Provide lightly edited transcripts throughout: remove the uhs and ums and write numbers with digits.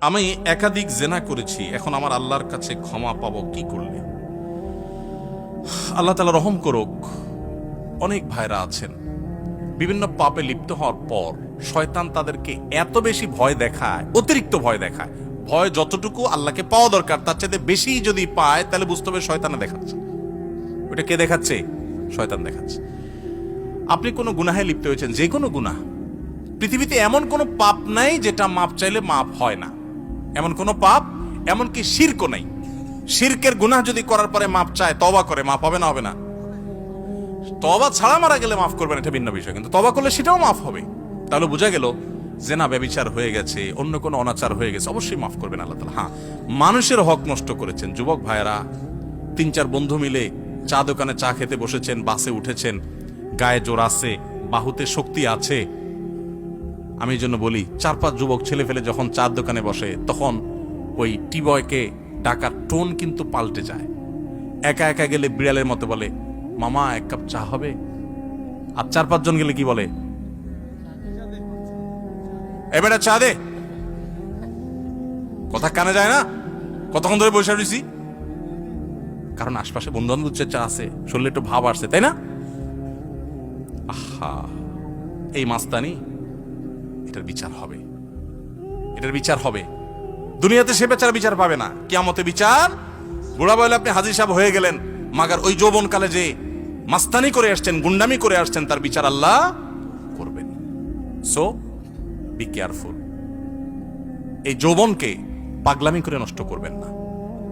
আমি একাধিক জেনা করেছি, এখন আমার আল্লাহর কাছে ক্ষমা পাবো কি করলে? আল্লাহ তাআলা রহম করুক। অনেক ভাইরা আছেন বিভিন্ন পাপে লিপ্ত হওয়ার পর শয়তান তাদেরকে এত বেশি ভয় দেখায়, অতিরিক্ত ভয় দেখায়। ভয় যতটুকু আল্লাহকে পাওয়া দরকার তার চাইতে বেশি যদি পায় তাহলে বুঝতে হবে শয়তানে দেখাচ্ছে। ওটা কে দেখাচ্ছে? শয়তান দেখাচ্ছে। আপনি কোনো গুনাহে লিপ্ত হয়েছেন, যে কোনো গুনাহ, পৃথিবীতে এমন কোনো পাপ নাই যেটা মাপ চাইলে মাপ হয় না। এমন কোনো পাপ, এমনকি শিরকও নাই। শিরকের গুনাহ যদি করার পরে মাপ চায়, তওবা করে, মাপ হবে না? হবে না? তওবা ছাড়া মারা গেলে মাফ করবেন, এটা ভিন্ন বিষয়, কিন্তু তওবা করলে সেটাও মাফ হবে। তাহলে বোঝা গেল জেনা ব্যভিচার হয়ে গেছে, অন্য কোনো অনাচার হয়ে গেছে, অবশ্যই মাফ করবেন আল্লাহ তাআলা। হ্যাঁ, মানুষের হক নষ্ট করেছেন, যুবক ভাইয়েরা 3-4 বন্ধু মিলে চা দোকানে চা খেতে বসেছেন, বাসে উঠেছেন, গায়ে জোর আছে, বাহুতে শক্তি আছে। আমি এই জন্য বলি, 4-5 যুবক ছেলে ফেলে যখন চার দোকানে বসে তখন ওই টিবয়কে ডাকার টোন কিন্তু পাল্টে যায়। একা একা গেলে বিড়ালের মতো বলে, মামা 1 কাপ চা হবে? আর 4-5 জন গেলে কি বলে? এবারে চা দে। কথা কানে যায় না? কতক্ষণ ধরে বসে রয়েছি? কারণ আশপাশে বন্ধু বান্ধব চা আছে, শরীরে একটু ভাব আসছে, তাই না? আহা, এই মাস্তানি, এটার বিচার হবে, এটার বিচার হবে। দুনিয়াতে সে বেচারা বিচার পাবে না, কিয়ামতে বিচার। বুড়া বলে আপনি হাজী সাহেব হয়ে গেলেন, মাগার ওই যৌবনকালে যে মাস্তানি করে আসছেন, গুন্ডামি করে আসছেন, তার বিচার আল্লাহ করবেন। So be careful. এই যৌবনকে পাগলামি করে নষ্ট করবেন না,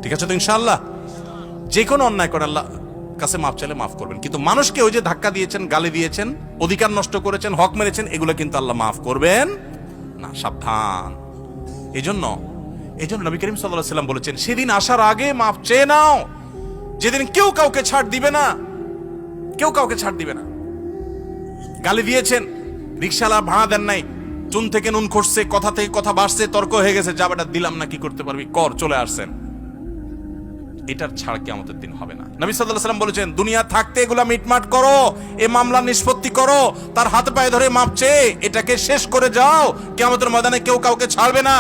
ঠিক আছে তো? ইনশাআল্লাহ যে কোনো অন্যায় করে আল্লাহ কাছে মাফ চাইলে মাফ করবেন, কিন্তু মানুষকে ওই যে ধাক্কা দিয়েছেন, গালি দিয়েছেন, অধিকার নষ্ট করেছেন, হক মেরেছেন, এগুলো কিন্তু আল্লাহ মাফ করবেন না। সাবধান। এই জন্য নবী করিম সাল্লাল্লাহু আলাইহি ওয়াসাল্লাম বলেছেন, সেদিন আসার আগে মাফ চেয়ে নাও, যেদিন কেউ কাউকে ছাড় দিবে না, কেউ কাউকে ছাড় দিবে না। গালি দিয়েছেন, রিকশালা ভাড়া দেন নাই, চুন থেকে নুন খসছে, কথা থেকে কথা বাড়ছে, তর্ক হয়ে গেছে, যাবেটা দিলাম না, কি করতে পারবি কর, চলে আসছেন। এটার ছাড় কিয়ামতের দিন হবে না। নবী সাল্লাল্লাহু আলাইহি ওয়াসাল্লাম বলেছেন, দুনিয়া থাকতে এগুলা মিটমাট করো, এই মামলা নিষ্পত্তি করো, তার হাতে পায়ে ধরে মাপ চেয়ে এটাকে শেষ করে যাও। কিয়ামতের ময়দানে কেউ কাউকে ছাড়বে না।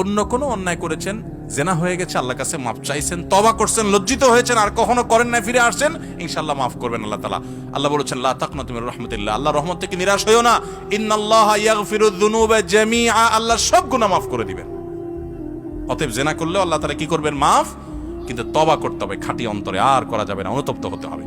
অন্য কোনো অন্যায় করেছেন, জেনা হয়ে গেছে, আল্লাহর কাছে মাপ চাইছেন, তওবা করছেন, লজ্জিত হয়েছেন, আর কখনো করেন না, ফিরে আসছেন, ইনশাআল্লাহ মাফ করবেন আল্লাহ তাআলা। আল্লাহ বলেছেন, লা তাকনাতু মির রাহমাতিল্লাহ, আল্লাহর রহমত থেকে নিরাশ হইও না। ইন্নাল্লাহা ইয়াগফিরুয যুনুবা জামিআ, আল্লাহ সব গুনাহ মাফ করে দিবেন। অতএব জেনা করলেও আল্লাহ তাআলা কি করবেন? মাফ। কিন্তু তওবা করতে হবে খাঁটি অন্তরে, আর করা যাবে না, অনুতপ্ত হতে হবে।